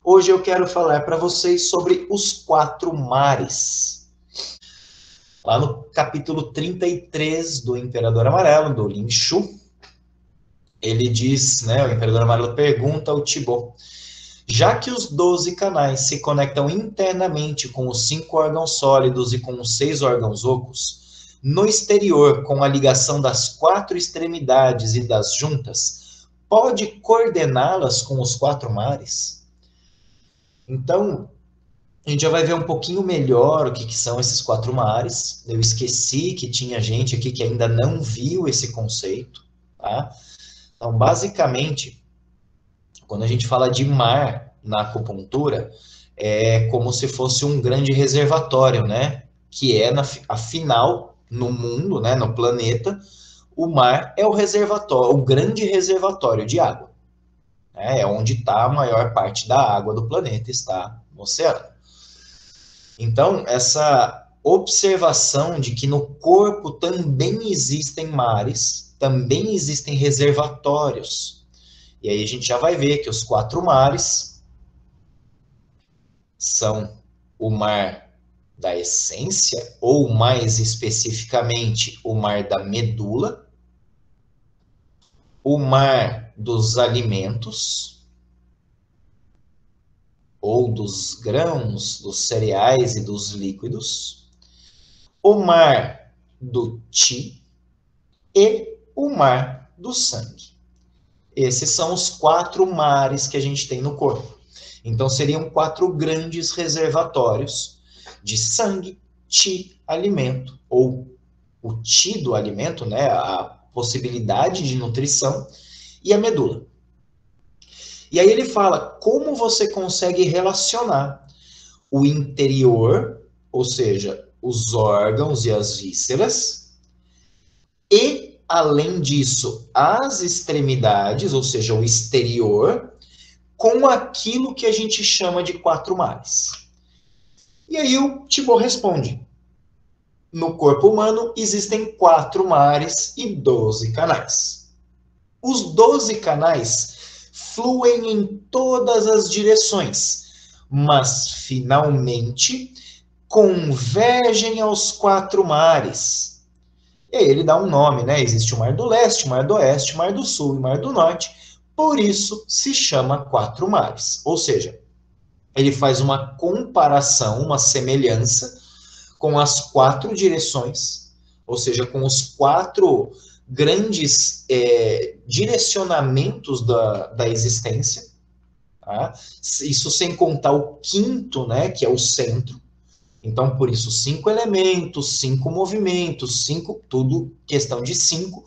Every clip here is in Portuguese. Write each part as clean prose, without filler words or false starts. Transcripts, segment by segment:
Hoje eu quero falar para vocês sobre os quatro mares. Lá no capítulo 33 do Imperador Amarelo, do Lin Shu, ele diz, né, o Imperador Amarelo pergunta ao Tibo: já que os 12 canais se conectam internamente com os 5 órgãos sólidos e com os 6 órgãos ocos, no exterior, com a ligação das 4 extremidades e das juntas, pode coordená-las com os 4 mares? Então, a gente já vai ver um pouquinho melhor o que são esses 4 mares. Eu esqueci que tinha gente aqui que ainda não viu esse conceito, tá? Então, basicamente, quando a gente fala de mar na acupuntura, é como se fosse um grande reservatório, né? Que é, afinal, no mundo, né, no planeta, o mar é o reservatório, o grande reservatório de água. Né? É onde está a maior parte da água do planeta, está no oceano. Então, essa observação de que no corpo também existem mares, também existem reservatórios. E aí a gente já vai ver que os 4 mares são o mar da essência, ou mais especificamente, o mar da medula, o mar dos alimentos, ou dos grãos, dos cereais e dos líquidos, o mar do Qi e o mar do sangue. Esses são os 4 mares que a gente tem no corpo. Então, seriam 4 grandes reservatórios de sangue, Qi, alimento, ou o Qi do alimento, né, a possibilidade de nutrição, e a medula. E aí ele fala como você consegue relacionar o interior, ou seja, os órgãos e as vísceras, e, além disso, as extremidades, ou seja, o exterior, com aquilo que a gente chama de 4 mares. E aí o Tibo responde: no corpo humano existem 4 mares e 12 canais. Os 12 canais fluem em todas as direções, mas finalmente convergem aos 4 mares. E aí ele dá um nome, né? Existe o Mar do Leste, o Mar do Oeste, o Mar do Sul e o Mar do Norte. Por isso se chama 4 mares. Ou seja, ele faz uma comparação, uma semelhança com as 4 direções, ou seja, com os 4 grandes direcionamentos da existência. Tá? Isso sem contar o quinto, né, que é o centro. Então, por isso, 5 elementos, 5 movimentos, 5, tudo questão de 5.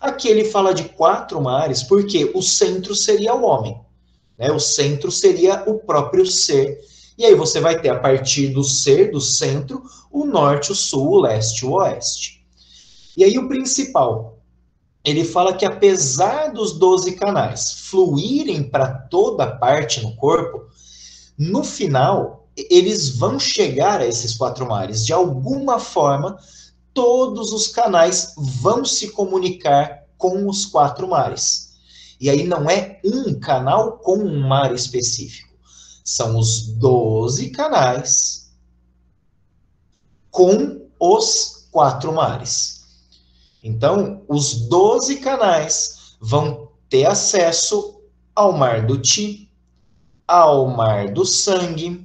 Aqui ele fala de 4 mares, porque o centro seria o homem. Né? O centro seria o próprio ser. E aí você vai ter, a partir do ser, do centro, o norte, o sul, o leste e o oeste. E aí o principal, ele fala que apesar dos 12 canais fluírem para toda parte no corpo, no final, eles vão chegar a esses 4 mares. De alguma forma, todos os canais vão se comunicar com os 4 mares. E aí não é um canal com um mar específico. São os 12 canais com os 4 mares. Então, os 12 canais vão ter acesso ao mar do Qi, ao mar do sangue,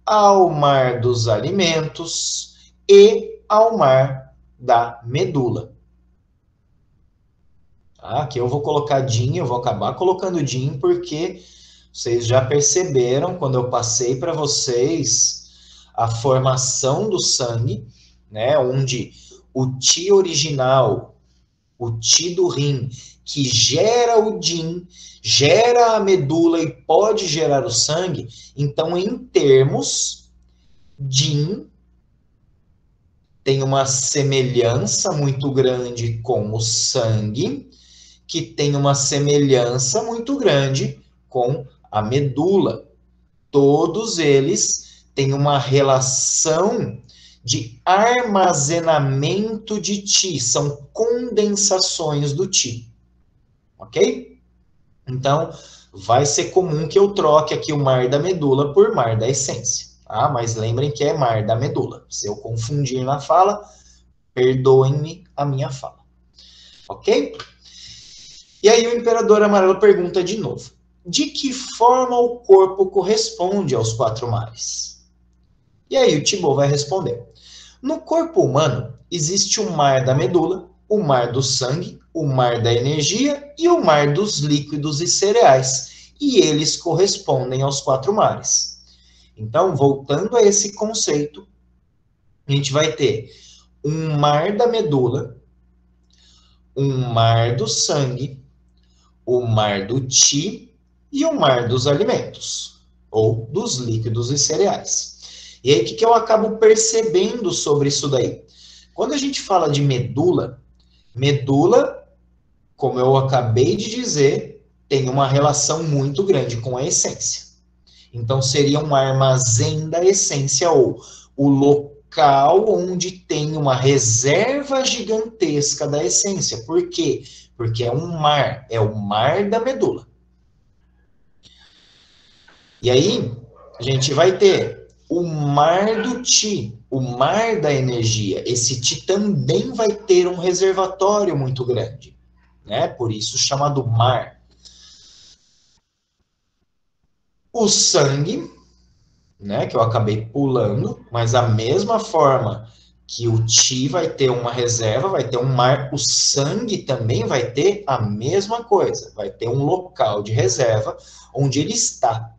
ao mar dos alimentos e ao mar da medula. Aqui eu vou colocar Jin, eu vou acabar colocando Jin porque vocês já perceberam quando eu passei para vocês a formação do sangue, né, onde o Qi original, o Qi do rim, que gera o Jin, gera a medula e pode gerar o sangue. Então, em termos, Jin tem uma semelhança muito grande com o sangue, que tem uma semelhança muito grande com a medula. Todos eles têm uma relação de armazenamento de Qi, são condensações do Qi. Ok? Então, vai ser comum que eu troque aqui o mar da medula por mar da essência, tá? Mas lembrem que é mar da medula. Se eu confundir na fala, perdoem-me a minha fala. Ok? E aí o Imperador Amarelo pergunta de novo: de que forma o corpo corresponde aos 4 mares? E aí o Thibaut vai responder: no corpo humano existe o mar da medula, o mar do sangue, o mar da energia e o mar dos líquidos e cereais. E eles correspondem aos 4 mares. Então, voltando a esse conceito, a gente vai ter um mar da medula, um mar do sangue, o mar do Qi e o mar dos alimentos, ou dos líquidos e cereais. E aí, o que eu acabo percebendo sobre isso daí? Quando a gente fala de medula, como eu acabei de dizer, tem uma relação muito grande com a essência. Então, seria um armazém da essência, ou o local onde tem uma reserva gigantesca da essência. Por quê? Porque é um mar, é o mar da medula. E aí, a gente vai ter o mar do Qi, o mar da energia. Esse Qi também vai ter um reservatório muito grande, né? Por isso chamado mar. O sangue, né, que eu acabei pulando, mas a mesma forma que o Qi vai ter uma reserva, vai ter um mar, o sangue também vai ter a mesma coisa, vai ter um local de reserva onde ele está,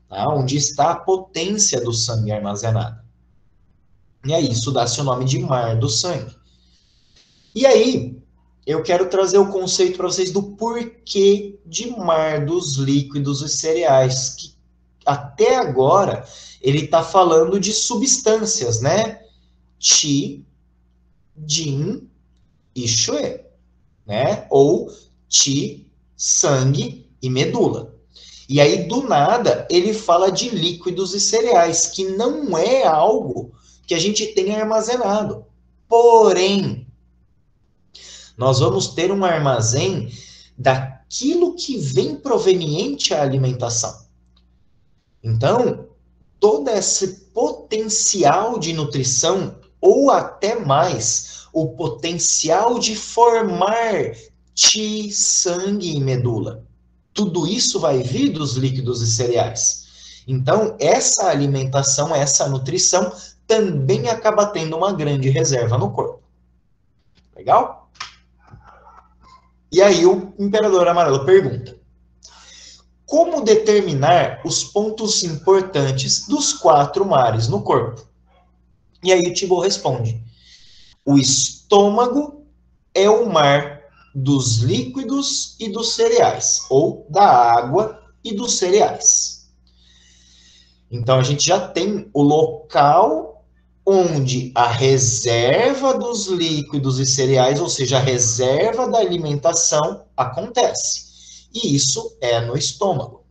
tá? Onde está a potência do sangue armazenada. E aí isso dá-se o nome de mar do sangue. E aí, eu quero trazer o conceito para vocês do porquê de mar dos líquidos e cereais, que até agora ele está falando de substâncias, né? Qi, Jin e Xue, né? Ou Qi, sangue e medula. E aí, do nada, ele fala de líquidos e cereais, que não é algo que a gente tenha armazenado. Porém, nós vamos ter um armazém daquilo que vem proveniente à alimentação. Então, todo esse potencial de nutrição, ou até mais, o potencial de formar Qi, sangue e medula. Tudo isso vai vir dos líquidos e cereais. Então, essa alimentação, essa nutrição, também acaba tendo uma grande reserva no corpo. Legal? E aí o Imperador Amarelo pergunta: como determinar os pontos importantes dos 4 mares no corpo? E aí o Thibaut responde: o estômago é o mar dos líquidos e dos cereais, ou da água e dos cereais. Então a gente já tem o local onde a reserva dos líquidos e cereais, ou seja, a reserva da alimentação, acontece. E isso é no estômago.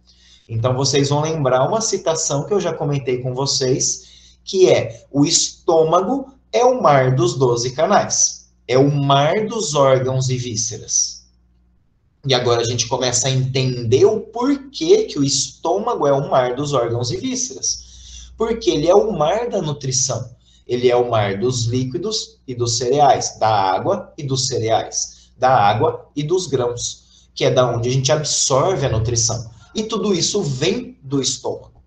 Então, vocês vão lembrar uma citação que eu já comentei com vocês, que é: o estômago é o mar dos 12 canais. É o mar dos órgãos e vísceras. E agora a gente começa a entender o porquê que o estômago é o mar dos órgãos e vísceras. Porque ele é o mar da nutrição. Ele é o mar dos líquidos e dos cereais, da água e dos cereais, da água e dos grãos, que é da onde a gente absorve a nutrição. E tudo isso vem do estômago.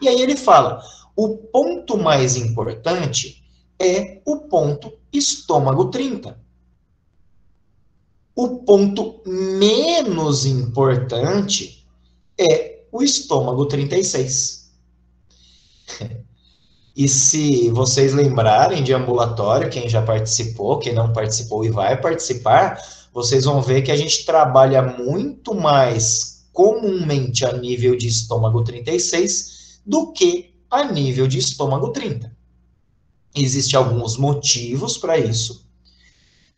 E aí ele fala: o ponto mais importante é o ponto estômago 30. O ponto menos importante é o estômago 36. E se vocês lembrarem de ambulatório, quem já participou, quem não participou e vai participar, vocês vão ver que a gente trabalha muito mais comumente a nível de estômago 36 do que a nível de estômago 30. Existem alguns motivos para isso.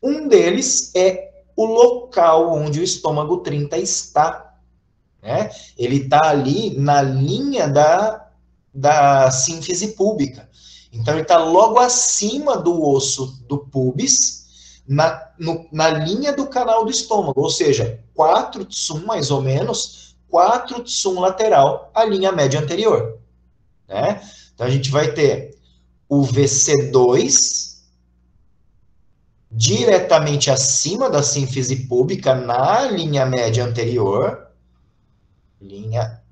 Um deles é o local onde o estômago 30 está, né? Ele está ali na linha da sínfise púbica. Então, ele está logo acima do osso do pubis, na linha do canal do estômago, ou seja, 4 tsum, mais ou menos, 4 tsum lateral, a linha média anterior. Né? Então, a gente vai ter o VC2 diretamente acima da sínfise púbica na linha média anterior. Linha...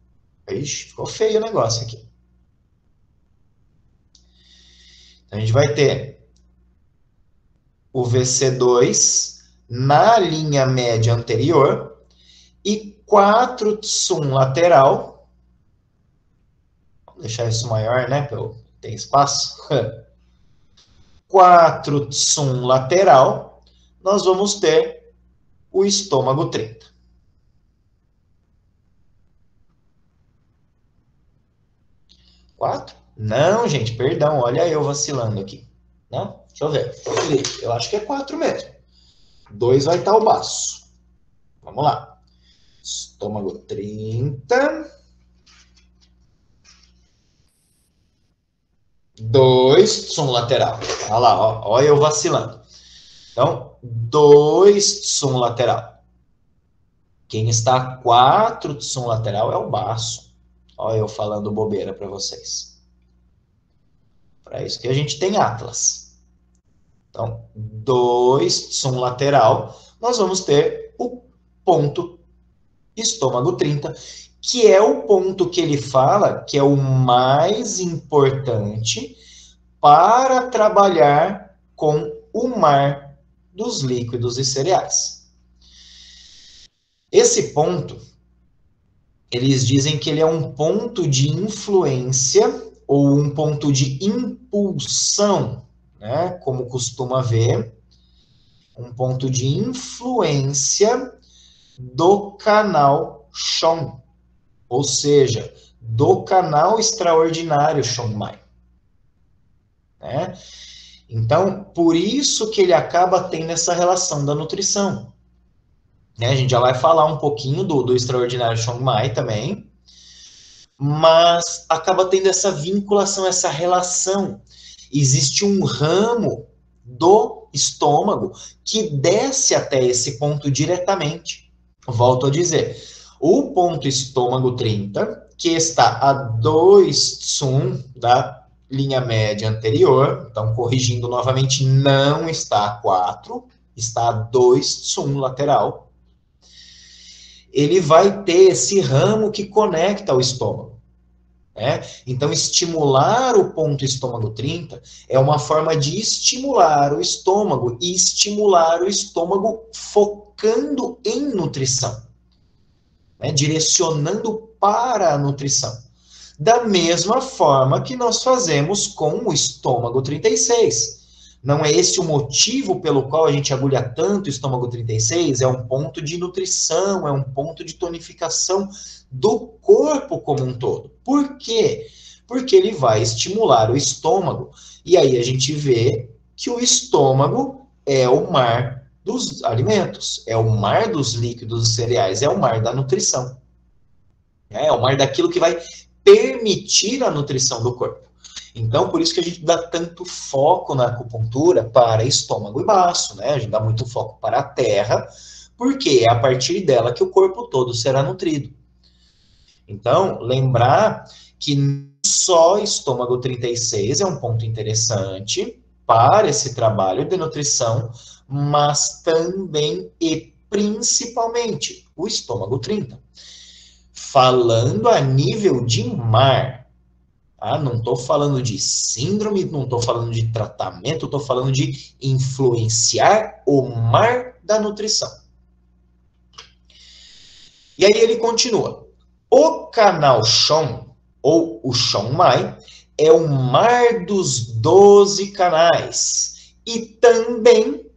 Ixi, ficou feio o negócio aqui. Então, a gente vai ter o VC2 na linha média anterior e 4 tsum lateral. Vamos deixar isso maior, né? Para eu ter espaço. 4 tsum lateral, nós vamos ter o estômago 30. Quatro? Não, gente, perdão, olha eu vacilando aqui. Não? Deixa eu ver. Eu acho que é 4 mesmo. 2 vai estar o baço. Vamos lá. Estômago 30. 2 tsum lateral. Olha lá, ó, olha eu vacilando. Então, 2 tsum lateral. Quem está a 4 tsum lateral é o baço. Olha eu falando bobeira para vocês. Para isso que a gente tem Atlas. Então, 2 tsum lateral, nós vamos ter o ponto estômago 30, que é o ponto que ele fala que é o mais importante para trabalhar com o mar dos líquidos e cereais. Esse ponto, eles dizem que ele é um ponto de influência ou um ponto de impulsão, né? Como costuma ver, um ponto de influência do canal Shon, ou seja, do canal extraordinário Shonmai. Né? Então, por isso que ele acaba tendo essa relação da nutrição. Né? A gente já vai falar um pouquinho do extraordinário Shonmai também, mas acaba tendo essa vinculação, essa relação. Existe um ramo do estômago que desce até esse ponto diretamente. Volto a dizer, o ponto estômago 30, que está a 2 tsum da linha média anterior, então corrigindo novamente, não está a 4, está a 2 tsum lateral, ele vai ter esse ramo que conecta ao estômago. Né? Então, estimular o ponto estômago 30 é uma forma de estimular o estômago e estimular o estômago focando em nutrição, né? Direcionando para a nutrição. Da mesma forma que nós fazemos com o estômago 36. Não é esse o motivo pelo qual a gente agulha tanto o estômago 36? É um ponto de nutrição, é um ponto de tonificação do corpo como um todo. Por quê? Porque ele vai estimular o estômago. E aí a gente vê que o estômago é o mar dos alimentos, é o mar dos líquidos e cereais, é o mar da nutrição. É o mar daquilo que vai permitir a nutrição do corpo. Então, por isso que a gente dá tanto foco na acupuntura para estômago e baço, né? A gente dá muito foco para a terra, porque é a partir dela que o corpo todo será nutrido. Então, lembrar que só estômago 36 é um ponto interessante para esse trabalho de nutrição, mas também e principalmente o estômago 30. Falando a nível de mar, ah, não estou falando de síndrome, não estou falando de tratamento, estou falando de influenciar o mar da nutrição. E aí ele continua. O canal Shon, ou o Shonmai, é o mar dos 12 canais e também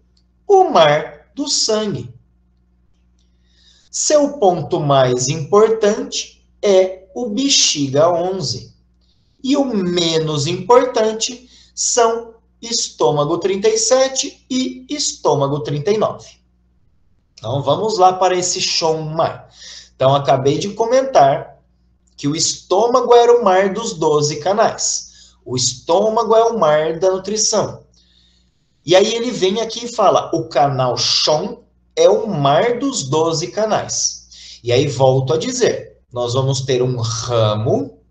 o mar do sangue. Seu ponto mais importante é o bexiga 11. E o menos importante são estômago 37 e estômago 39. Então, vamos lá para esse Shonmai. Então, acabei de comentar que o estômago era o mar dos 12 canais. O estômago é o mar da nutrição. E aí ele vem aqui e fala, o canal Shon é o mar dos 12 canais. E aí volto a dizer, nós vamos ter um ramo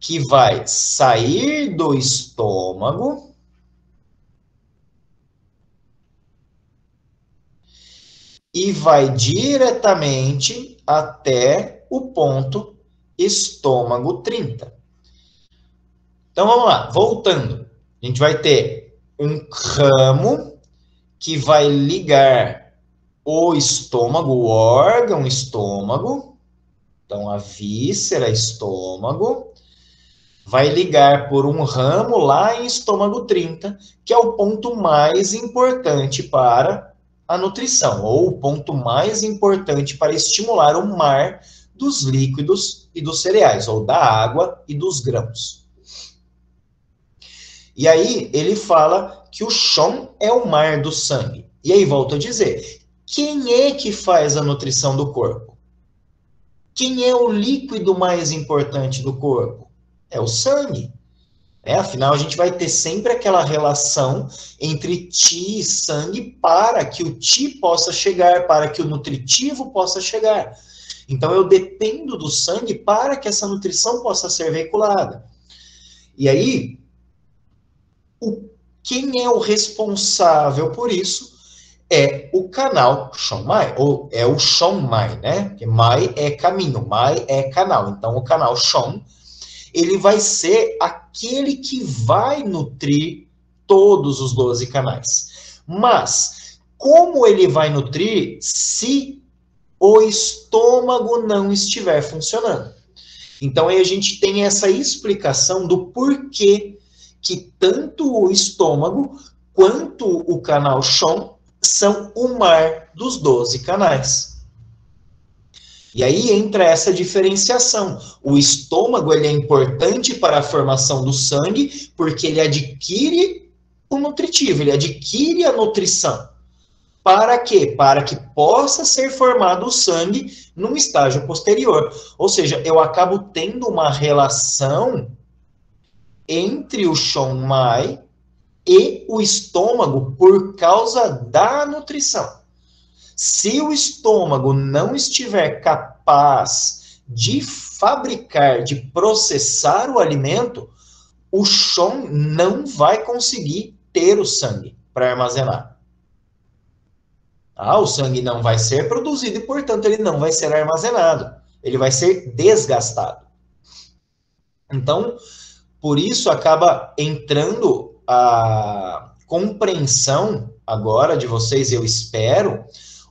que vai sair do estômago e vai diretamente até o ponto estômago 30. Então vamos lá, voltando. A gente vai ter um ramo que vai ligar o estômago, o órgão estômago, então a víscera estômago, vai ligar por um ramo lá em estômago 30, que é o ponto mais importante para a nutrição, ou o ponto mais importante para estimular o mar dos líquidos e dos cereais, ou da água e dos grãos. E aí ele fala que o chão é o mar do sangue. E aí volto a dizer, quem é que faz a nutrição do corpo? Quem é o líquido mais importante do corpo? É o sangue. Afinal, a gente vai ter sempre aquela relação entre ti e sangue para que o ti possa chegar, para que o nutritivo possa chegar. Então, eu dependo do sangue para que essa nutrição possa ser veiculada. E aí, quem é o responsável por isso é o canal Shonmai, ou é o Shonmai, né? Porque Mai é caminho, Mai é canal. Então, o canal Shon, ele vai ser aquele que vai nutrir todos os 12 canais. Mas, como ele vai nutrir se o estômago não estiver funcionando? Então, aí a gente tem essa explicação do porquê que tanto o estômago quanto o canal Shon são o mar dos 12 canais. E aí entra essa diferenciação. O estômago ele é importante para a formação do sangue, porque ele adquire o nutritivo, ele adquire a nutrição. Para quê? Para que possa ser formado o sangue num estágio posterior. Ou seja, eu acabo tendo uma relação entre o Shonmai e o estômago por causa da nutrição. Se o estômago não estiver capaz de fabricar, de processar o alimento, o Shon não vai conseguir ter o sangue para armazenar. O sangue não vai ser produzido e, portanto, ele não vai ser armazenado. Ele vai ser desgastado. Então, por isso acaba entrando a compreensão agora de vocês, eu espero,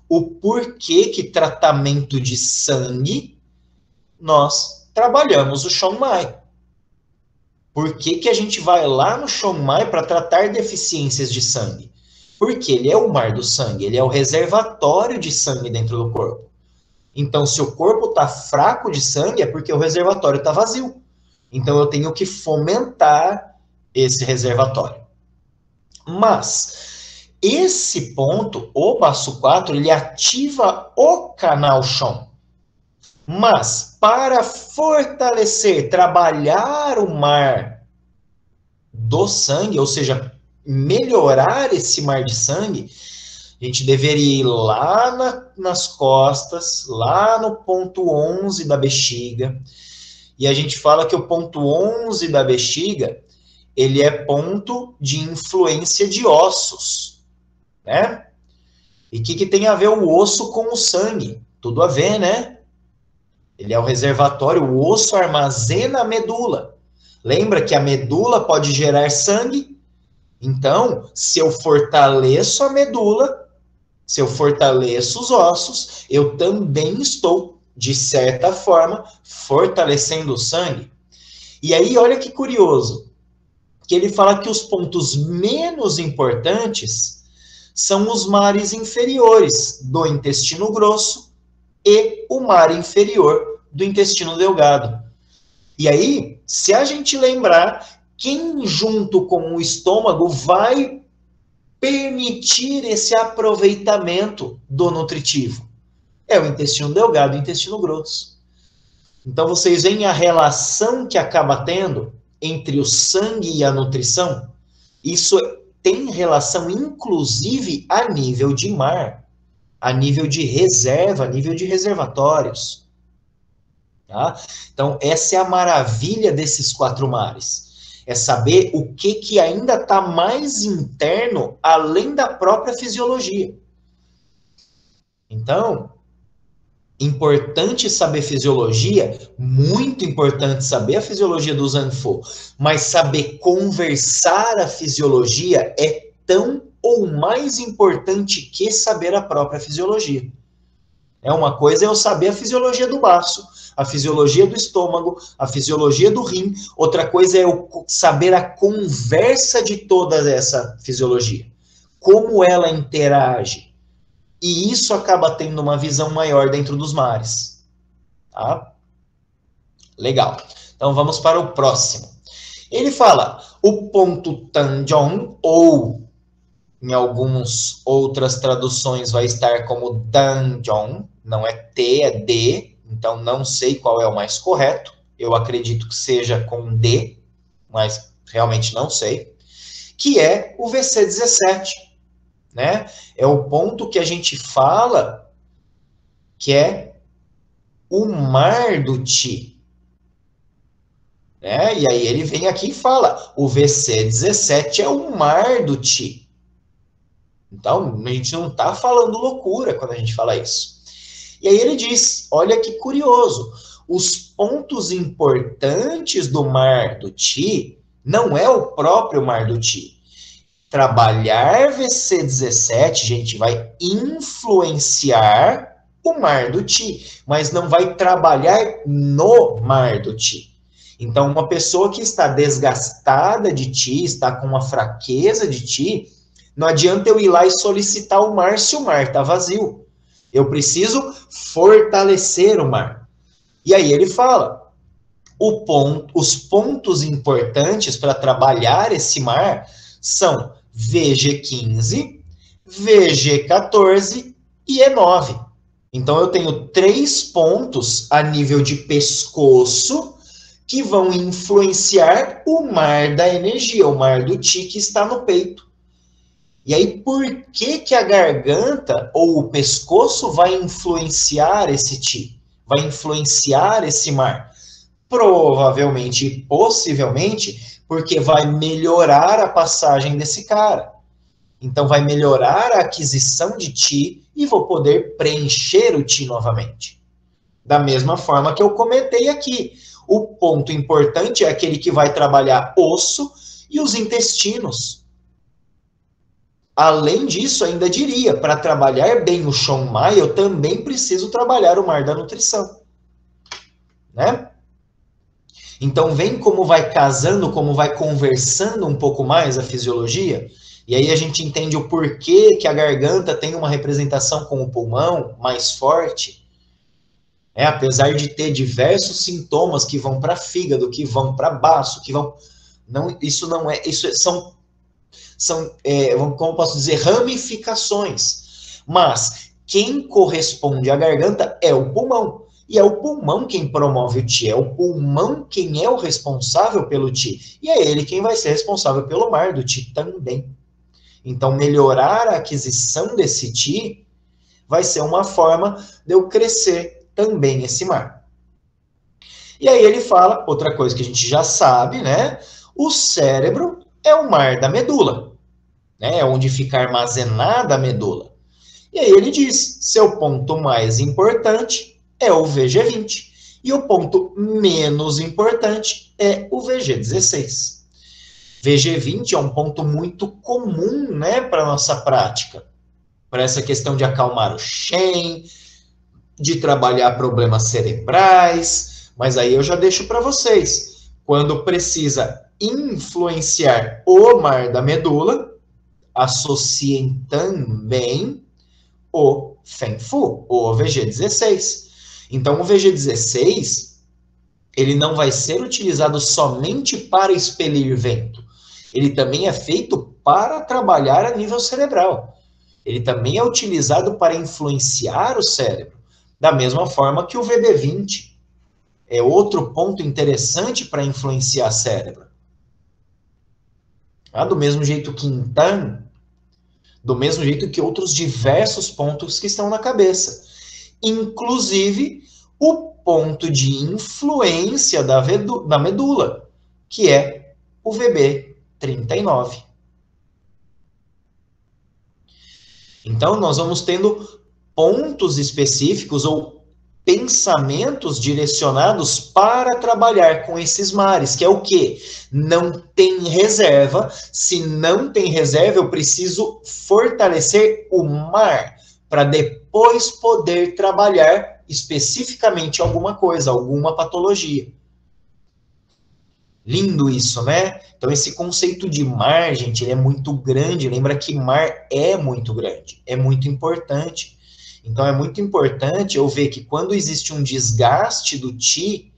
o porquê que tratamento de sangue nós trabalhamos o Shonmai. Por que a gente vai lá no Shonmai para tratar deficiências de sangue? Porque ele é o mar do sangue, ele é o reservatório de sangue dentro do corpo. Então, se o corpo está fraco de sangue, é porque o reservatório está vazio. Então, eu tenho que fomentar esse reservatório. Mas, esse ponto, o passo 4, ele ativa o canal Shon. Mas, para fortalecer, trabalhar o mar do sangue, ou seja, melhorar esse mar de sangue, a gente deveria ir lá nas costas, lá no ponto 11 da bexiga, e a gente fala que o ponto 11 da bexiga, ele é ponto de influência de ossos, né? E o que tem a ver o osso com o sangue? Tudo a ver, né? Ele é o reservatório, o osso armazena a medula. Lembra que a medula pode gerar sangue? Então, se eu fortaleço a medula, se eu fortaleço os ossos, eu também estou, de certa forma, fortalecendo o sangue. E aí, olha que curioso, que ele fala que os pontos menos importantes são os mares inferiores do intestino grosso e o mar inferior do intestino delgado. E aí, se a gente lembrar, quem junto com o estômago vai permitir esse aproveitamento do nutritivo? É o intestino delgado e o intestino grosso. Então, vocês veem a relação que acaba tendo entre o sangue e a nutrição? Isso tem relação, inclusive, a nível de mar. a nível de reserva, a nível de reservatórios. Tá? Então, essa é a maravilha desses 4 mares. É saber o que ainda está mais interno, além da própria fisiologia. Então, importante saber fisiologia, muito importante saber a fisiologia do Zanfo, mas saber conversar a fisiologia é tão ou mais importante que saber a própria fisiologia. Uma coisa é eu saber a fisiologia do baço, a fisiologia do estômago, a fisiologia do rim, outra coisa é eu saber a conversa de toda essa fisiologia, como ela interage. E isso acaba tendo uma visão maior dentro dos mares. Tá? Legal. Então vamos para o próximo. Ele fala o ponto Tanjong, ou em algumas outras traduções vai estar como Danjong, não é T, é D, então não sei qual é o mais correto. Eu acredito que seja com D, mas realmente não sei. Que é o VC17. Né? É o ponto que a gente fala que é o mar do Ti. Né? E aí ele vem aqui e fala, o VC17 é o mar do Ti. Então, a gente não está falando loucura quando a gente fala isso. E aí ele diz, olha que curioso, os pontos importantes do mar do Ti não é o próprio mar do Ti. Trabalhar VC17, gente, vai influenciar o mar do Ti, mas não vai trabalhar no mar do Ti. Então, uma pessoa que está desgastada de Ti, está com uma fraqueza de Ti, não adianta eu ir lá e solicitar o mar se o mar está vazio. Eu preciso fortalecer o mar. E aí ele fala, os pontos importantes para trabalhar esse mar são VG15, VG14 e E9. Então, eu tenho 3 pontos a nível de pescoço que vão influenciar o mar da energia, o mar do Ti que está no peito. E aí, por que a garganta ou o pescoço vai influenciar esse Ti? Vai influenciar esse mar? Provavelmente e possivelmente porque vai melhorar a passagem desse cara. Então, vai melhorar a aquisição de Ti e vou poder preencher o Ti novamente. Da mesma forma que eu comentei aqui. O ponto importante é aquele que vai trabalhar osso e os intestinos. Além disso, ainda diria, para trabalhar bem o Shon Mai, eu também preciso trabalhar o mar da nutrição. Né? Então, vem como vai casando, como vai conversando um pouco mais a fisiologia, e aí a gente entende o porquê que a garganta tem uma representação com o pulmão mais forte, apesar de ter diversos sintomas que vão para fígado, que vão para baço, que vão... Não, isso não é... Isso são como posso dizer, ramificações. Mas quem corresponde à garganta é o pulmão. E é o pulmão quem promove o Ti, é o pulmão quem é o responsável pelo Ti. E é ele quem vai ser responsável pelo mar do Ti também. Então, melhorar a aquisição desse Ti vai ser uma forma de eu crescer também esse mar. E aí ele fala, outra coisa que a gente já sabe, né? O cérebro é o mar da medula, né? É onde fica armazenada a medula. E aí ele diz, seu ponto mais importante é o VG20. E o ponto menos importante é o VG16. VG20 é um ponto muito comum, né, para a nossa prática. Para essa questão de acalmar o Shen, de trabalhar problemas cerebrais. Mas aí eu já deixo para vocês. Quando precisa influenciar o mar da medula, associem também o Feng-Fu, o VG16. Então, o VG16, ele não vai ser utilizado somente para expelir vento. Ele também é feito para trabalhar a nível cerebral. Ele também é utilizado para influenciar o cérebro. Da mesma forma que o VB20 é outro ponto interessante para influenciar o cérebro. Do mesmo jeito que Yin Tan do mesmo jeito que outros diversos pontos que estão na cabeça, inclusive o ponto de influência da medula, que é o VB39. Então, nós vamos tendo pontos específicos ou pensamentos direcionados para trabalhar com esses mares, que é o quê? Não tem reserva. Se não tem reserva, eu preciso fortalecer o mar para depois poder trabalhar especificamente alguma coisa, alguma patologia. Lindo isso, né? Então, esse conceito de mar, gente, ele é muito grande. Lembra que mar é muito grande, é muito importante. Então, é muito importante eu ver que quando existe um desgaste do Ti,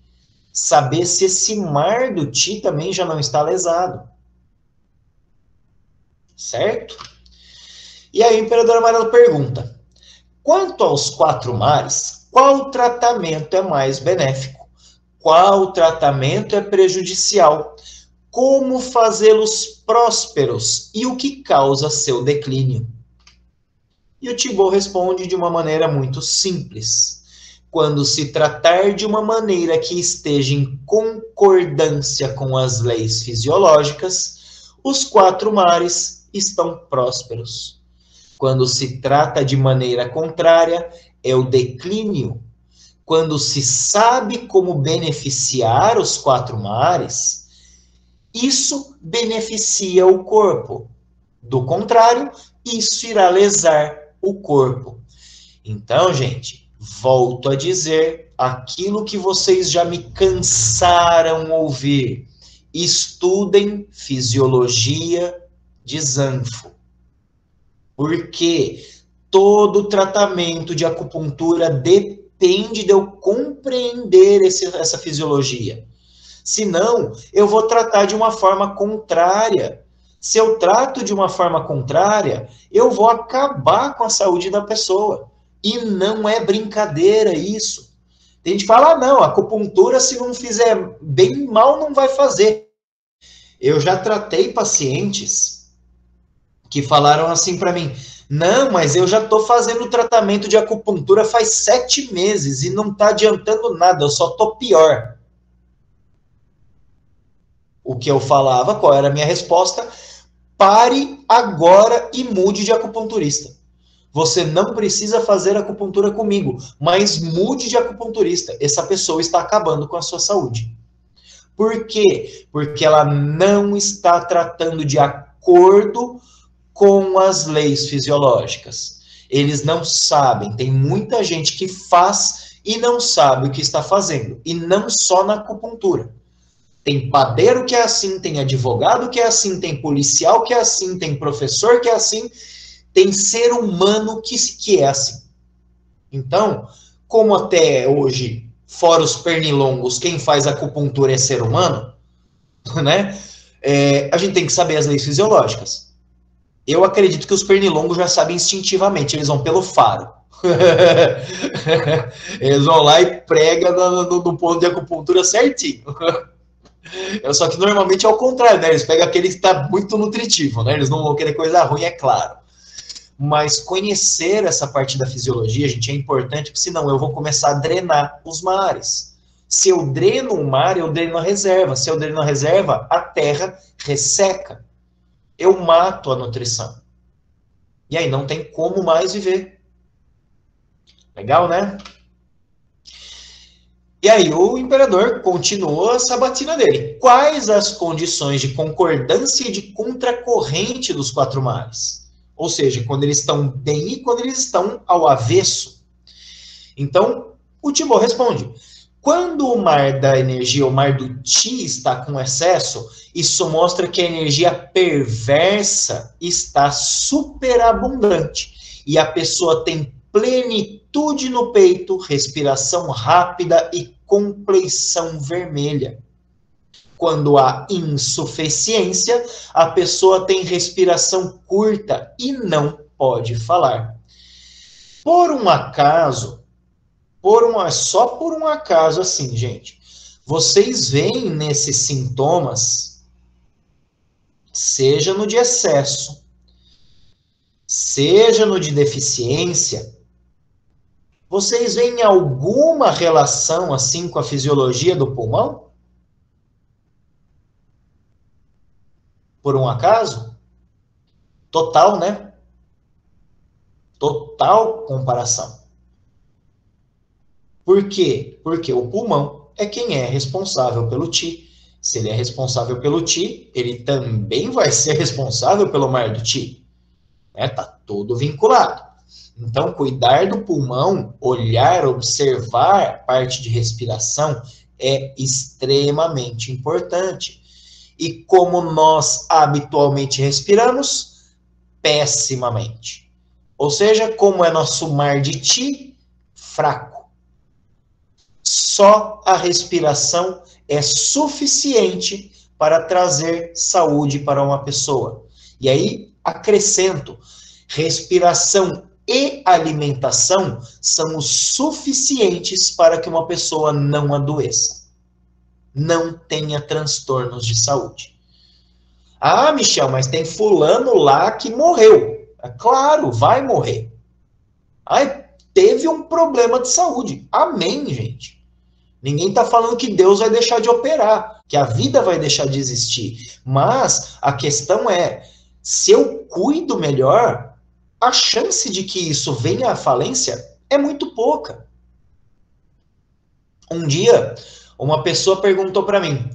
saber se esse mar do Ti também já não está lesado. Certo? E aí, o Imperador Amarelo pergunta: quanto aos 4 mares, qual tratamento é mais benéfico? Qual tratamento é prejudicial? Como fazê-los prósperos? E o que causa seu declínio? E o Thibaut responde de uma maneira muito simples. Quando se tratar de uma maneira que esteja em concordância com as leis fisiológicas, os 4 mares estão prósperos. Quando se trata de maneira contrária, é o declínio. Quando se sabe como beneficiar os 4 mares, isso beneficia o corpo. Do contrário, isso irá lesar o corpo. Então, gente, volto a dizer aquilo que vocês já me cansaram ouvir. Estudem fisiologia de Zanfo. Porque todo tratamento de acupuntura depende de eu compreender essa fisiologia. Senão, eu vou tratar de uma forma contrária. Se eu trato de uma forma contrária, eu vou acabar com a saúde da pessoa. E não é brincadeira isso. Tem gente que fala, ah, não, a acupuntura, se não fizer bem, mal não vai fazer. Eu já tratei pacientes que falaram assim para mim, não, mas eu já estou fazendo tratamento de acupuntura faz 7 meses e não está adiantando nada, eu só estou pior. O que eu falava, qual era a minha resposta? Pare agora e mude de acupunturista. Você não precisa fazer acupuntura comigo, mas mude de acupunturista. Essa pessoa está acabando com a sua saúde. Por quê? Porque ela não está tratando de acordo com as leis fisiológicas. Eles não sabem. Tem muita gente que faz e não sabe o que está fazendo. E não só na acupuntura. Tem padeiro que é assim, tem advogado que é assim, tem policial que é assim, tem professor que é assim, tem ser humano que é assim. Então, como até hoje, fora os pernilongos, quem faz acupuntura é ser humano, né? A gente tem que saber as leis fisiológicas. Eu acredito que os pernilongos já sabem instintivamente, eles vão pelo faro. Eles vão lá e pregam no ponto de acupuntura certinho. Só que normalmente é o contrário, né? Eles pegam aquele que está muito nutritivo, né? Eles não vão querer coisa ruim, é claro. Mas conhecer essa parte da fisiologia, gente, é importante, porque senão eu vou começar a drenar os mares. Se eu dreno o mar, eu dreno a reserva. Se eu dreno a reserva, a terra resseca. Eu mato a nutrição. E aí não tem como mais viver. Legal, né? E aí o imperador continuou a sabatina dele. Quais as condições de concordância e de contracorrente dos 4 mares? Ou seja, quando eles estão bem e quando eles estão ao avesso. Então, o Thibaut responde, quando o mar da energia, o mar do Ti está com excesso, isso mostra que a energia perversa está superabundante e a pessoa tem plenitude no peito, respiração rápida e compleição vermelha. Quando há insuficiência, a pessoa tem respiração curta e não pode falar. Por um acaso, só por um acaso assim, gente, vocês veem nesses sintomas, seja no de excesso, seja no de deficiência, vocês veem alguma relação assim com a fisiologia do pulmão? Por um acaso? Total, né? Total comparação. Por quê? Porque o pulmão é quem é responsável pelo Ti. Se ele é responsável pelo Ti, ele também vai ser responsável pelo mar do Ti. Tá tudo vinculado. Então, cuidar do pulmão, olhar, observar a parte de respiração é extremamente importante. E como nós habitualmente respiramos? Pessimamente. Ou seja, como é nosso mar de Ti? Fraco. Só a respiração é suficiente para trazer saúde para uma pessoa. E aí, acrescento, respiração e alimentação são os suficientes para que uma pessoa não adoeça, não tenha transtornos de saúde. Ah, Michel, mas tem fulano lá que morreu. É claro, vai morrer. Ai, teve um problema de saúde. Amém, gente. Ninguém está falando que Deus vai deixar de operar, que a vida vai deixar de existir. Mas a questão é, se eu cuido melhor, a chance de que isso venha à falência é muito pouca. Um dia, uma pessoa perguntou para mim,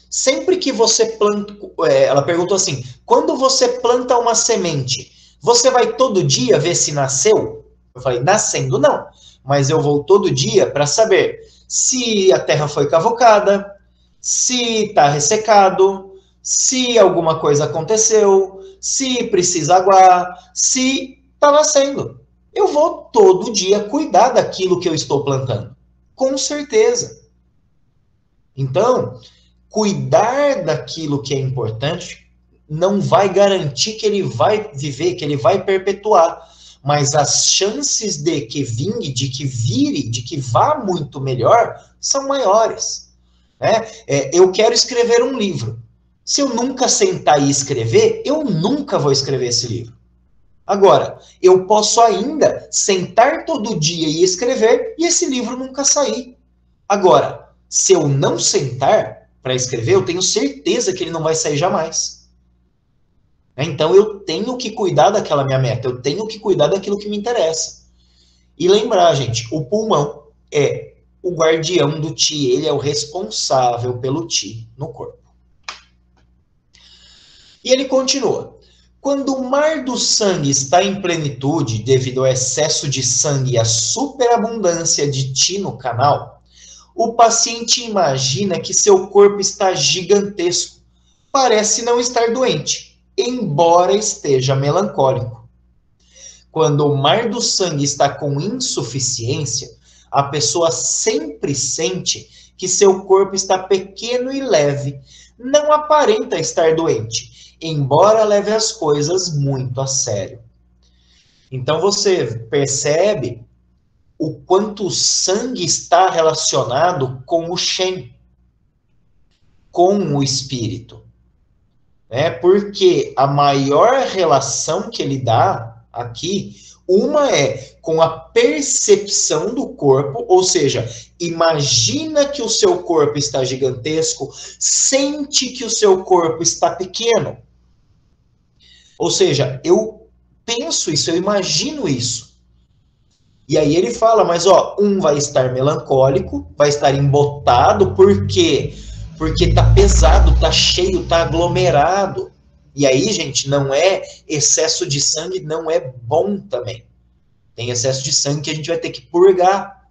sempre que você planta, ela perguntou assim, quando você planta uma semente, você vai todo dia ver se nasceu? Eu falei, nascendo não, mas eu vou todo dia para saber se a terra foi cavocada, se está ressecado, se alguma coisa aconteceu, se precisa aguar, se está nascendo. Eu vou todo dia cuidar daquilo que eu estou plantando. Com certeza. Então, cuidar daquilo que é importante não vai garantir que ele vai viver, que ele vai perpetuar. Mas as chances de que vingue, de que vire, de que vá muito melhor, são maiores. Eu quero escrever um livro. Se eu nunca sentar e escrever, eu nunca vou escrever esse livro. Agora, eu posso ainda sentar todo dia e escrever e esse livro nunca sair. Agora, se eu não sentar para escrever, eu tenho certeza que ele não vai sair jamais. Então, eu tenho que cuidar daquela minha meta, eu tenho que cuidar daquilo que me interessa. E lembrar, gente, o pulmão é o guardião do Ti, ele é o responsável pelo Ti no corpo. E ele continua. Quando o mar do sangue está em plenitude, devido ao excesso de sangue e à superabundância de Ti no canal, o paciente imagina que seu corpo está gigantesco. Parece não estar doente, embora esteja melancólico. Quando o mar do sangue está com insuficiência, a pessoa sempre sente que seu corpo está pequeno e leve, não aparenta estar doente, embora leve as coisas muito a sério. Então você percebe o quanto o sangue está relacionado com o Shen, com o espírito. Porque a maior relação que ele dá aqui, uma é com a percepção do corpo, ou seja, imagina que o seu corpo está gigantesco, sente que o seu corpo está pequeno. Ou seja, eu penso isso, eu imagino isso. E aí ele fala, mas um vai estar melancólico, vai estar embotado, por quê? Porque tá pesado, tá cheio, tá aglomerado. E aí, gente, não é excesso de sangue, não é bom também. Tem excesso de sangue que a gente vai ter que purgar.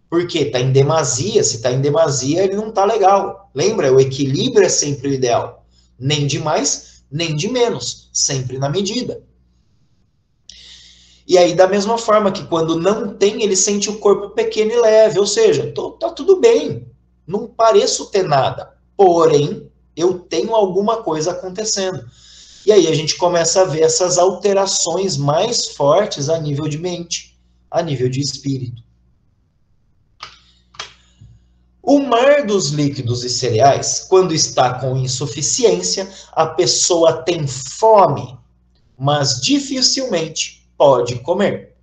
Por quê? Tá em demasia, se tá em demasia, ele não tá legal. Lembra, o equilíbrio é sempre o ideal. Nem de mais, nem de menos, sempre na medida. E aí, da mesma forma que quando não tem, ele sente o corpo pequeno e leve, ou seja, tá tudo bem, não pareço ter nada, porém, eu tenho alguma coisa acontecendo. E aí a gente começa a ver essas alterações mais fortes a nível de mente, a nível de espírito. O mar dos líquidos e cereais, quando está com insuficiência, a pessoa tem fome, mas dificilmente pode comer.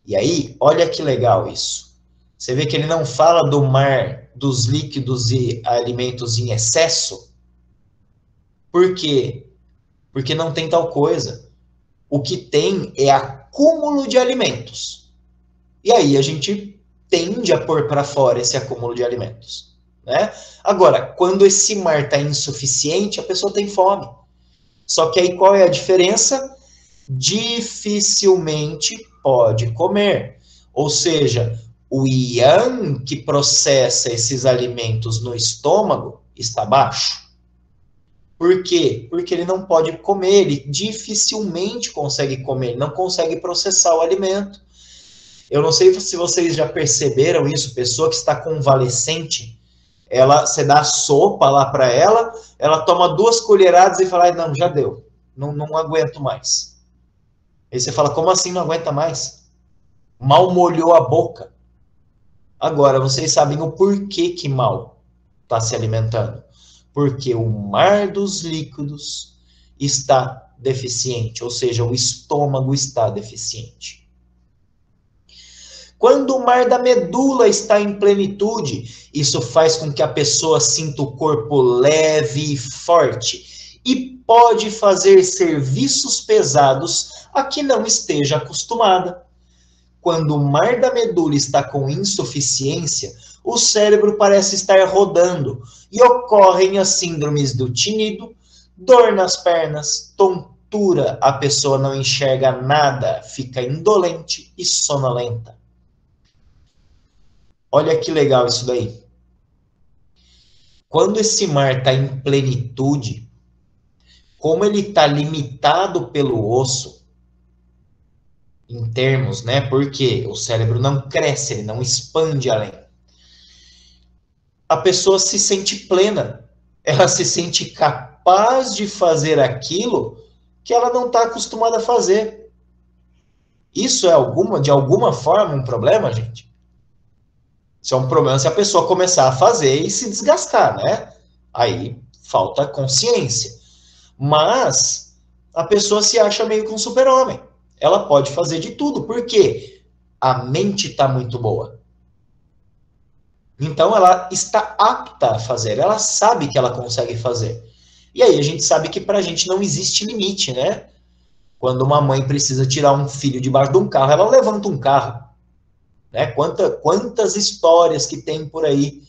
E aí, olha que legal isso. Você vê que ele não fala do mar, dos líquidos e alimentos em excesso. Por quê? Porque não tem tal coisa. O que tem é acúmulo de alimentos. E aí a gente tende a pôr para fora esse acúmulo de alimentos, né? Agora, quando esse mar está insuficiente, a pessoa tem fome. Só que aí qual é a diferença? Dificilmente pode comer. Ou seja, o yang que processa esses alimentos no estômago está baixo. Por quê? Porque ele não pode comer, ele dificilmente consegue comer, não consegue processar o alimento. Eu não sei se vocês já perceberam isso, pessoa que está convalescente, você dá sopa lá para ela toma 2 colheradas e fala, não, já deu, não aguento mais. Aí você fala, como assim não aguenta mais? Mal molhou a boca. Agora, vocês sabem o porquê que mal está se alimentando. Porque o mar dos líquidos está deficiente, ou seja, o estômago está deficiente. Quando o mar da medula está em plenitude, isso faz com que a pessoa sinta o corpo leve e forte e pode fazer serviços pesados a que não esteja acostumada. Quando o mar da medula está com insuficiência, o cérebro parece estar rodando e ocorrem as síndromes do tinido, dor nas pernas, tontura, a pessoa não enxerga nada, fica indolente e sonolenta. Olha que legal isso daí. Quando esse mar está em plenitude, como ele está limitado pelo osso, em termos, né? Porque o cérebro não cresce, ele não expande além. A pessoa se sente plena, ela se sente capaz de fazer aquilo que ela não está acostumada a fazer. Isso é de alguma forma um problema, gente? Isso é um problema se a pessoa começar a fazer e se desgastar, né? Aí falta consciência. Mas a pessoa se acha meio que um super-homem. Ela pode fazer de tudo. Por quê? A mente está muito boa. Então ela está apta a fazer. Ela sabe que ela consegue fazer. E aí a gente sabe que pra gente não existe limite, né? Quando uma mãe precisa tirar um filho debaixo de um carro, ela levanta um carro. Né? Quantas histórias que tem por aí,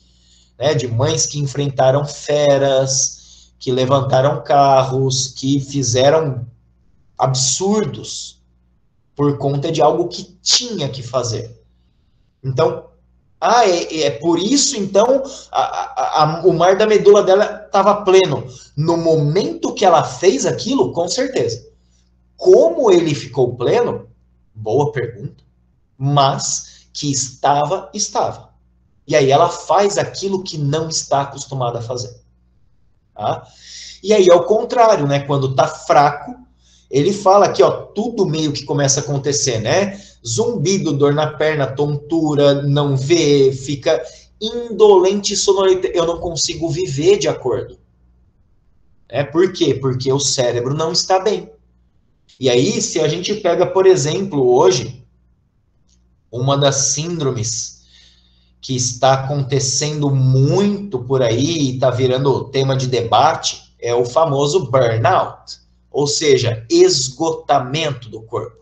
né? De mães que enfrentaram feras, que levantaram carros, que fizeram absurdos por conta de algo que tinha que fazer. Então, é por isso, então, o mar da medula dela estava pleno. No momento que ela fez aquilo, com certeza. Como ele ficou pleno? Boa pergunta. Mas que estava. E aí ela faz aquilo que não está acostumada a fazer. Tá? E aí, ao contrário, né? Quando está fraco, ele fala aqui, ó, tudo meio que começa a acontecer, né? Zumbido, dor na perna, tontura, não vê, fica indolente e sonolento. Eu não consigo viver de acordo. Por quê? Porque o cérebro não está bem. E aí, se a gente pega, por exemplo, hoje, uma das síndromes que está acontecendo muito por aí e está virando tema de debate é o famoso burnout, ou seja, esgotamento do corpo.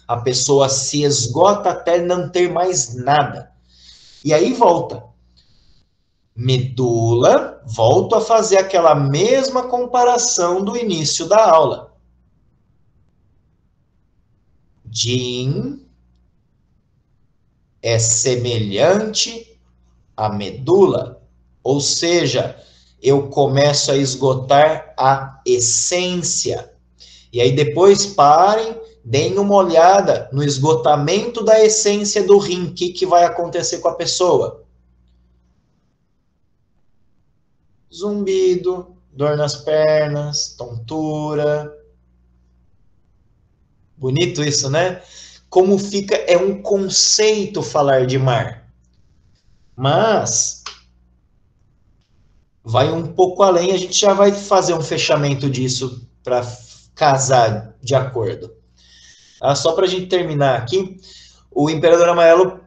A pessoa se esgota até não ter mais nada. E aí volta. Medula, volto a fazer aquela mesma comparação do início da aula. Jin é semelhante à medula, ou seja, eu começo a esgotar a essência. E aí depois parem, deem uma olhada no esgotamento da essência do rim, o que vai acontecer com a pessoa? Zumbido, dor nas pernas, tontura. Bonito isso, né? Como fica, é um conceito falar de mar. Mas vai um pouco além, a gente já vai fazer um fechamento disso para casar de acordo. Só para a gente terminar aqui, o Imperador Amarelo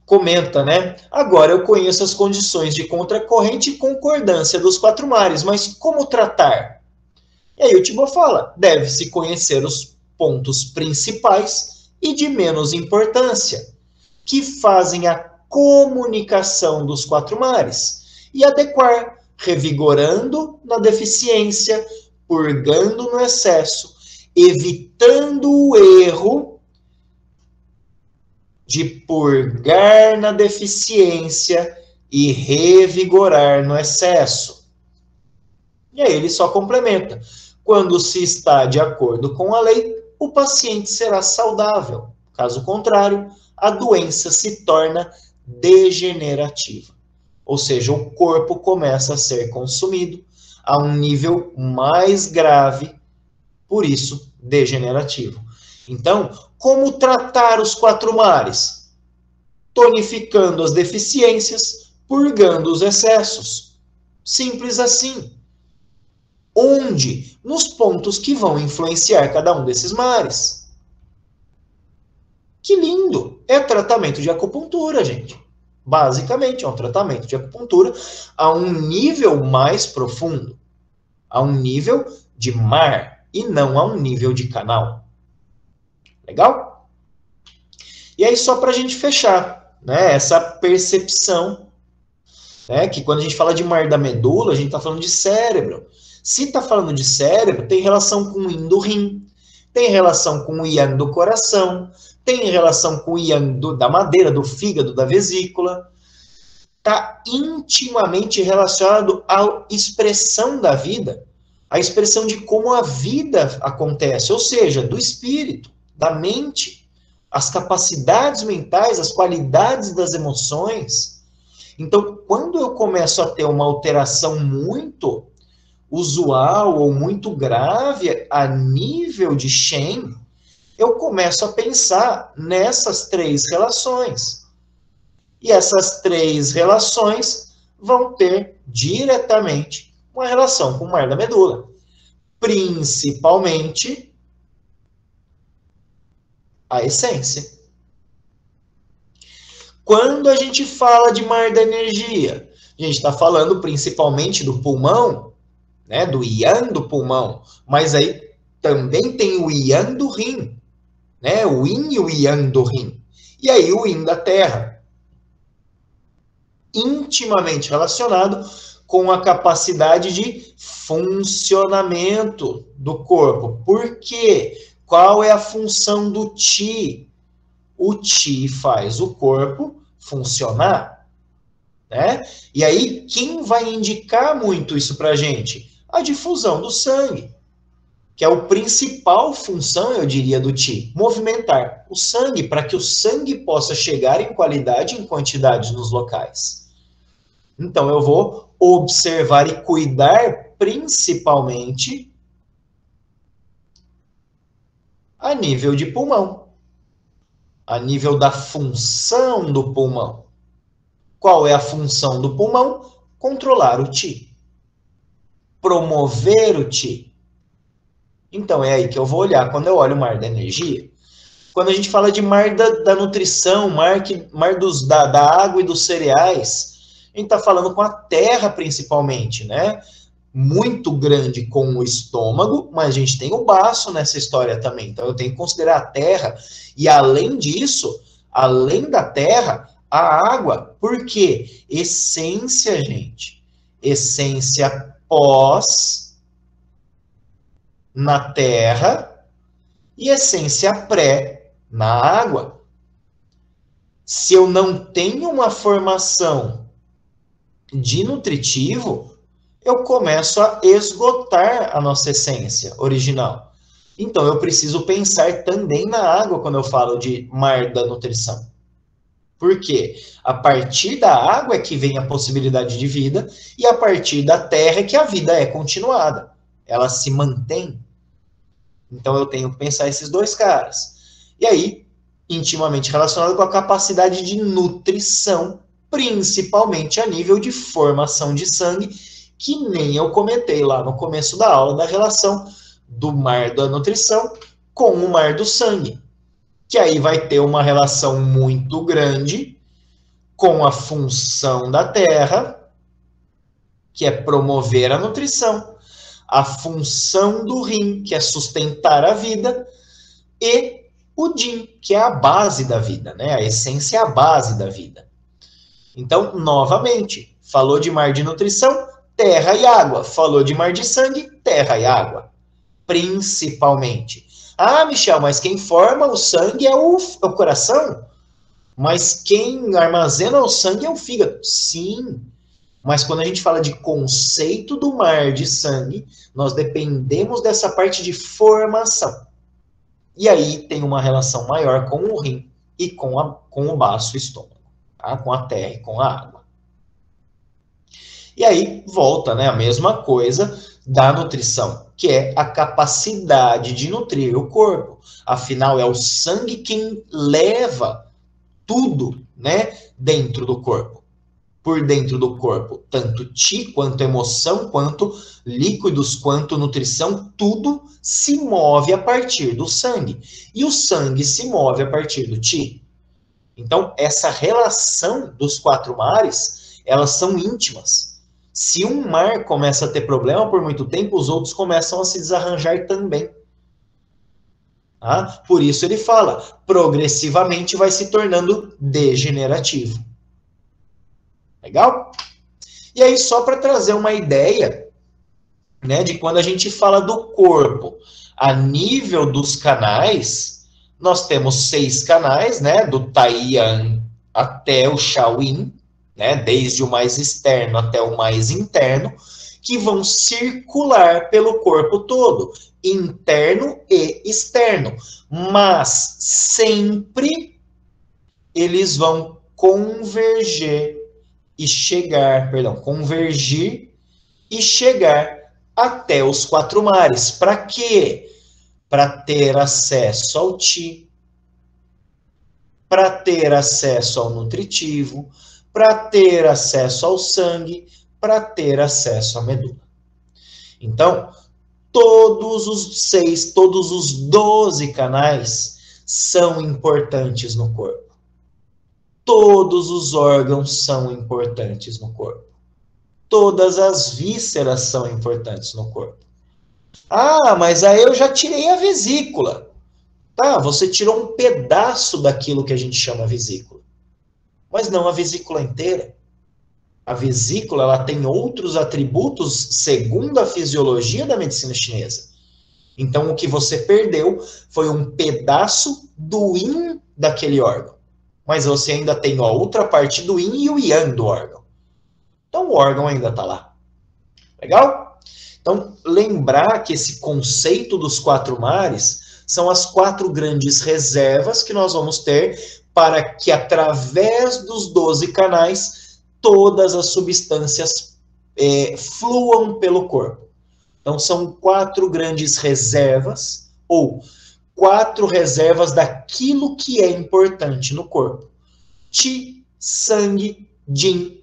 comenta, né? Agora eu conheço as condições de contracorrente e concordância dos quatro mares, mas como tratar? E aí o Timor fala, deve-se conhecer os pontos principais e de menos importância, que fazem a comunicação dos quatro mares, e adequar, revigorando na deficiência, purgando no excesso, evitando o erro de purgar na deficiência e revigorar no excesso. E aí ele só complementa. Quando se está de acordo com a lei, o paciente será saudável. Caso contrário, a doença se torna degenerativa. Ou seja, o corpo começa a ser consumido a um nível mais grave, por isso, degenerativo. Então, como tratar os quatro mares? Tonificando as deficiências, purgando os excessos. Simples assim. Onde? Nos pontos que vão influenciar cada um desses mares. Que lindo! É tratamento de acupuntura, gente. Basicamente, é um tratamento de acupuntura a um nível mais profundo, a um nível de mar e não a um nível de canal. Legal? E aí, só para a gente fechar, né, essa percepção, né, que quando a gente fala de mar da medula, a gente está falando de cérebro. Se está falando de cérebro, tem relação com o yin do rim, tem relação com o yang do coração, tem relação com o yang da madeira, do fígado, da vesícula. Está intimamente relacionado à expressão da vida, à expressão de como a vida acontece, ou seja, do espírito, da mente, as capacidades mentais, as qualidades das emoções. Então, quando eu começo a ter uma alteração muito usual ou muito grave a nível de Shen, eu começo a pensar nessas três relações. E essas três relações vão ter diretamente uma relação com o mar da medula. Principalmente a essência. Quando a gente fala de mar da energia, a gente está falando principalmente do pulmão, né, do yang do pulmão, mas aí também tem o yang do rim, né, o yin e o yang do rim. E aí o yin da terra, intimamente relacionado com a capacidade de funcionamento do corpo. Por quê? Qual é a função do Qi? O Qi faz o corpo funcionar, né? E aí, quem vai indicar muito isso para a gente? A difusão do sangue, que é a principal função, eu diria, do Qi, movimentar o sangue, para que o sangue possa chegar em qualidade e em quantidade nos locais. Então, eu vou observar e cuidar principalmente a nível de pulmão, a nível da função do pulmão. Qual é a função do pulmão? Controlar o Qi, promover o Qi. Então, é aí que eu vou olhar quando eu olho o mar da energia. Quando a gente fala de mar da nutrição, mar da água e dos cereais, a gente está falando com a terra principalmente, né? Muito grande com o estômago, mas a gente tem o baço nessa história também. Então eu tenho que considerar a terra. E além disso, além da terra, a água. Por quê? Essência, gente. Essência pós na terra e essência pré na água. Se eu não tenho uma formação de nutritivo, eu começo a esgotar a nossa essência original. Então, eu preciso pensar também na água quando eu falo de mar da nutrição. Por quê? A partir da água é que vem a possibilidade de vida e a partir da terra é que a vida é continuada. Ela se mantém. Então, eu tenho que pensar esses dois caras. E aí, intimamente relacionado com a capacidade de nutrição, principalmente a nível de formação de sangue, que nem eu comentei lá no começo da aula, da relação do mar da nutrição com o mar do sangue. que aí vai ter uma relação muito grande com a função da terra, que é promover a nutrição, a função do rim, que é sustentar a vida, e o din, que é a base da vida, né? A essência é a base da vida. Então, novamente, falou de mar de nutrição, terra e água. Falou de mar de sangue, terra e água. Principalmente. Ah, Michel, mas quem forma o sangue é o coração? Mas quem armazena o sangue é o fígado? Sim. Mas quando a gente fala de conceito do mar de sangue, nós dependemos dessa parte de formação. E aí tem uma relação maior com o rim e com o baço estômago, tá? Com a terra e com a água. E aí volta, né, a mesma coisa da nutrição, que é a capacidade de nutrir o corpo. Afinal, é o sangue quem leva tudo, né, dentro do corpo. Por dentro do corpo, tanto ti, quanto emoção, quanto líquidos, quanto nutrição, tudo se move a partir do sangue. E o sangue se move a partir do ti. Então, essa relação dos 4 mares, elas são íntimas. Se um mar começa a ter problema por muito tempo, os outros começam a se desarranjar também. Tá? Por isso ele fala, progressivamente vai se tornando degenerativo. Legal? E aí, só para trazer uma ideia, né, de quando a gente fala do corpo a nível dos canais, nós temos 6 canais, né, do Taiyan até o Shaoyin, né, desde o mais externo até o mais interno, que vão circular pelo corpo todo, interno e externo, mas sempre eles vão convergir e chegar até os 4 mares. Para quê? Para ter acesso ao Ti, para ter acesso ao nutritivo, para ter acesso ao sangue, para ter acesso à medula. Então, todos os 12 canais são importantes no corpo. Todos os órgãos são importantes no corpo. Todas as vísceras são importantes no corpo. Ah, mas aí eu já tirei a vesícula. Tá, você tirou um pedaço daquilo que a gente chama vesícula. Mas não a vesícula inteira. A vesícula, ela tem outros atributos segundo a fisiologia da medicina chinesa. Então, o que você perdeu foi um pedaço do yin daquele órgão. Mas você ainda tem a outra parte do yin e o yang do órgão. Então, o órgão ainda está lá. Legal? Então, lembrar que esse conceito dos 4 mares são as 4 grandes reservas que nós vamos ter para que, através dos 12 canais, todas as substâncias fluam pelo corpo. Então, são 4 grandes reservas, ou 4 reservas daquilo que é importante no corpo. Qi, sangue, Jin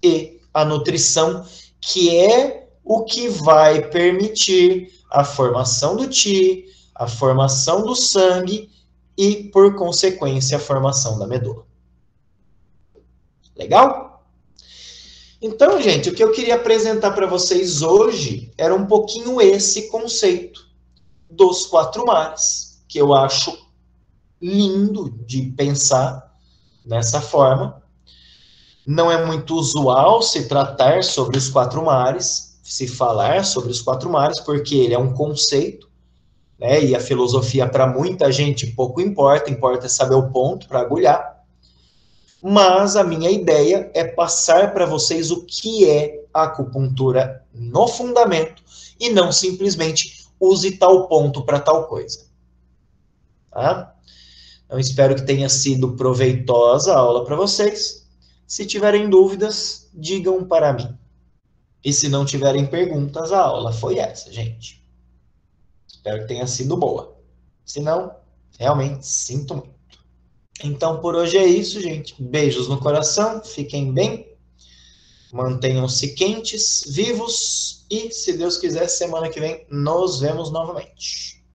e a nutrição, que é o que vai permitir a formação do Qi, a formação do sangue e, por consequência, a formação da medula. Legal? Então, gente, o que eu queria apresentar para vocês hoje era um pouquinho esse conceito dos 4 mares, que eu acho lindo de pensar nessa forma. Não é muito usual se tratar sobre os 4 mares, se falar sobre os 4 mares, porque ele é um conceito, né? E a filosofia para muita gente pouco importa, importa saber o ponto para agulhar. Mas a minha ideia é passar para vocês o que é a acupuntura no fundamento e não simplesmente use tal ponto para tal coisa. Tá? Então, espero que tenha sido proveitosa a aula para vocês. Se tiverem dúvidas, digam para mim. E se não tiverem perguntas, a aula foi essa, gente. Espero que tenha sido boa. Se não, realmente sinto muito. Então, por hoje é isso, gente. Beijos no coração, fiquem bem, mantenham-se quentes, vivos e, se Deus quiser, semana que vem nos vemos novamente.